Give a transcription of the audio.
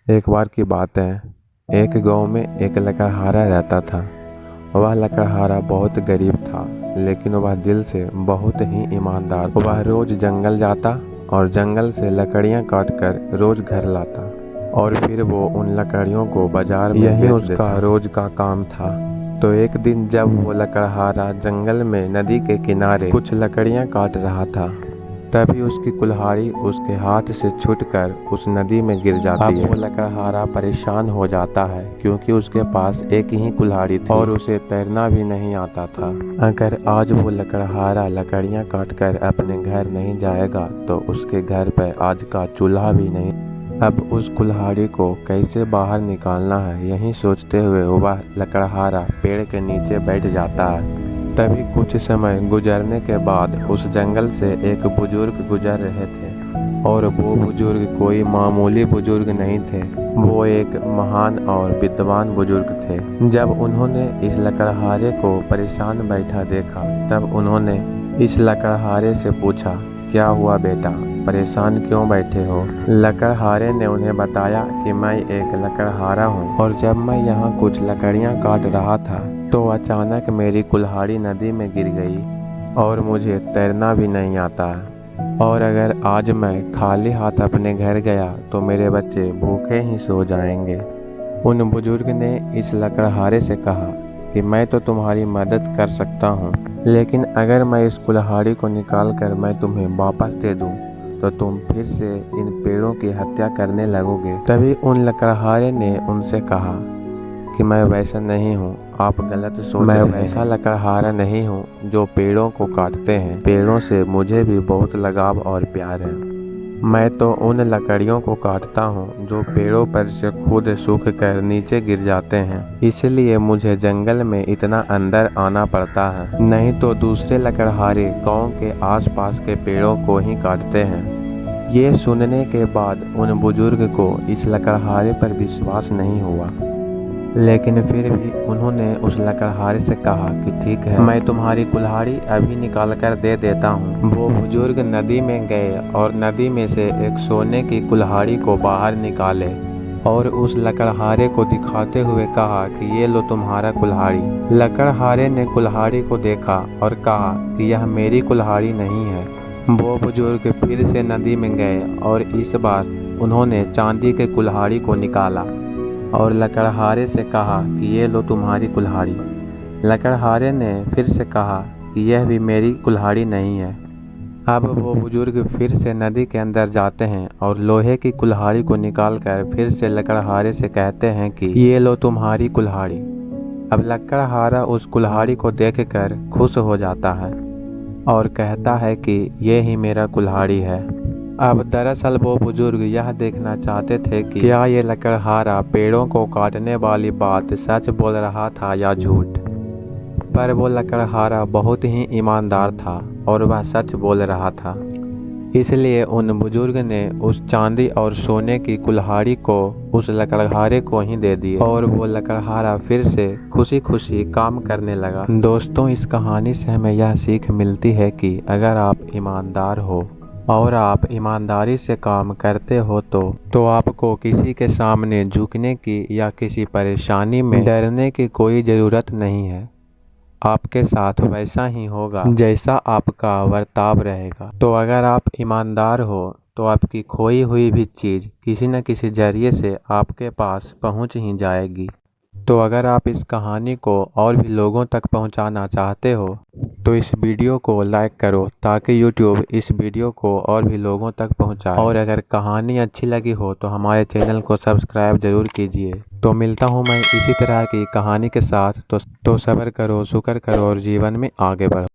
एक बार की बात है, एक गांव में एक लकड़हारा रहता था। वह लकड़हारा बहुत गरीब था, लेकिन वह दिल से बहुत ही ईमानदार था। वह रोज जंगल जाता और जंगल से लकड़ियां काटकर रोज घर लाता और फिर वो उन लकड़ियों को बाजार में यही बेच देता। उसका रोज का काम था। तो एक दिन जब वो लकड़हारा जंगल में नदी के किनारे कुछ लकड़ियां काट रहा था, तभी उसकी कुल्हाड़ी उसके हाथ से छूटकर उस नदी में गिर जाती है। वो लकड़हारा परेशान हो जाता है, क्योंकि उसके पास एक ही कुल्हाड़ी थी और उसे तैरना भी नहीं आता था। अगर आज वो लकड़हारा लकड़ियां काटकर अपने घर नहीं जाएगा तो उसके घर पर आज का चूल्हा भी नहीं। अब उस कुल्हाड़ी को कैसे बाहर निकालना है, यही सोचते हुए वह लकड़हारा पेड़ के नीचे बैठ जाता है। तभी कुछ समय गुजरने के बाद उस जंगल से एक बुजुर्ग गुजर रहे थे, और वो बुजुर्ग कोई मामूली बुजुर्ग नहीं थे। वो एक महान और विद्वान बुजुर्ग थे। जब उन्होंने इस लकड़हारे को परेशान बैठा देखा, तब उन्होंने इस लकड़हारे से पूछा, क्या हुआ बेटा, परेशान क्यों बैठे हो? लकड़हारे ने उन्हें बताया कि मैं एक लकड़हारा हूँ, और जब मैं यहाँ कुछ लकड़ियाँ काट रहा था तो अचानक मेरी कुल्हाड़ी नदी में गिर गई और मुझे तैरना भी नहीं आता है। और अगर आज मैं खाली हाथ अपने घर गया तो मेरे बच्चे भूखे ही सो जाएंगे। उन बुजुर्ग ने इस लकड़हारे से कहा कि मैं तो तुम्हारी मदद कर सकता हूँ, लेकिन अगर मैं इस कुल्हाड़ी को निकाल कर मैं तुम्हें वापस दे दूँ तो तुम फिर से इन पेड़ों की हत्या करने लगोगे। तभी उन लकड़हारे ने उनसे कहा कि मैं वैसा नहीं हूँ, आप गलत सोच रहे हैं। मैं वैसा लकड़हारा नहीं हूँ जो पेड़ों को काटते हैं। पेड़ों से मुझे भी बहुत लगाव और प्यार है। मैं तो उन लकड़ियों को काटता हूँ जो पेड़ों पर से खुद सूख कर नीचे गिर जाते हैं, इसलिए मुझे जंगल में इतना अंदर आना पड़ता है। नहीं तो दूसरे लकड़हारे गांव के आसपास के पेड़ों को ही काटते हैं। ये सुनने के बाद उन बुजुर्ग को इस लकड़हारे पर विश्वास नहीं हुआ, लेकिन फिर भी उन्होंने उस लकड़हारे से कहा कि ठीक है, मैं तुम्हारी कुल्हाड़ी अभी निकाल कर दे देता हूँ। वो बुजुर्ग नदी में गए और नदी में से एक सोने की कुल्हाड़ी को बाहर निकाले और उस लकड़हारे को दिखाते हुए कहा कि ये लो तुम्हारा कुल्हाड़ी। लकड़हारे ने कुल्हाड़ी को देखा और कहा कि यह मेरी कुल्हाड़ी नहीं है। वो बुजुर्ग फिर से नदी में गए और इस बार उन्होंने चांदी के कुल्हाड़ी को निकाला और लकड़हारे से कहा कि ये लो तुम्हारी कुल्हाड़ी। लकड़हारे ने फिर से कहा कि यह भी मेरी कुल्हाड़ी नहीं है। अब वो बुजुर्ग फिर से नदी के अंदर जाते हैं और लोहे की कुल्हाड़ी को निकालकर फिर से लकड़हारे से कहते हैं कि ये लो तुम्हारी कुल्हाड़ी। अब लकड़हारा उस कुल्हाड़ी को देखकर खुश हो जाता है और कहता है कि ये ही मेरा कुल्हाड़ी है। अब दरअसल वो बुजुर्ग यह देखना चाहते थे कि क्या ये लकड़हारा पेड़ों को काटने वाली बात सच बोल रहा था या झूठ। पर वो लकड़हारा बहुत ही ईमानदार था और वह सच बोल रहा था, इसलिए उन बुजुर्ग ने उस चांदी और सोने की कुल्हाड़ी को उस लकड़हारे को ही दे दी और वो लकड़हारा फिर से खुशी खुशी काम करने लगा। दोस्तों, इस कहानी से हमें यह सीख मिलती है कि अगर आप ईमानदार हो और आप ईमानदारी से काम करते हो तो आपको किसी के सामने झुकने की या किसी परेशानी में डरने की कोई ज़रूरत नहीं है। आपके साथ वैसा ही होगा जैसा आपका बर्ताव रहेगा। तो अगर आप ईमानदार हो तो आपकी खोई हुई भी चीज़ किसी न किसी जरिए से आपके पास पहुंच ही जाएगी। तो अगर आप इस कहानी को और भी लोगों तक पहुंचाना चाहते हो तो इस वीडियो को लाइक करो, ताकि YouTube इस वीडियो को और भी लोगों तक पहुंचाए। और अगर कहानी अच्छी लगी हो तो हमारे चैनल को सब्सक्राइब जरूर कीजिए। तो मिलता हूं मैं इसी तरह की कहानी के साथ। तो सब्र करो, शुक्र करो और जीवन में आगे बढ़ो।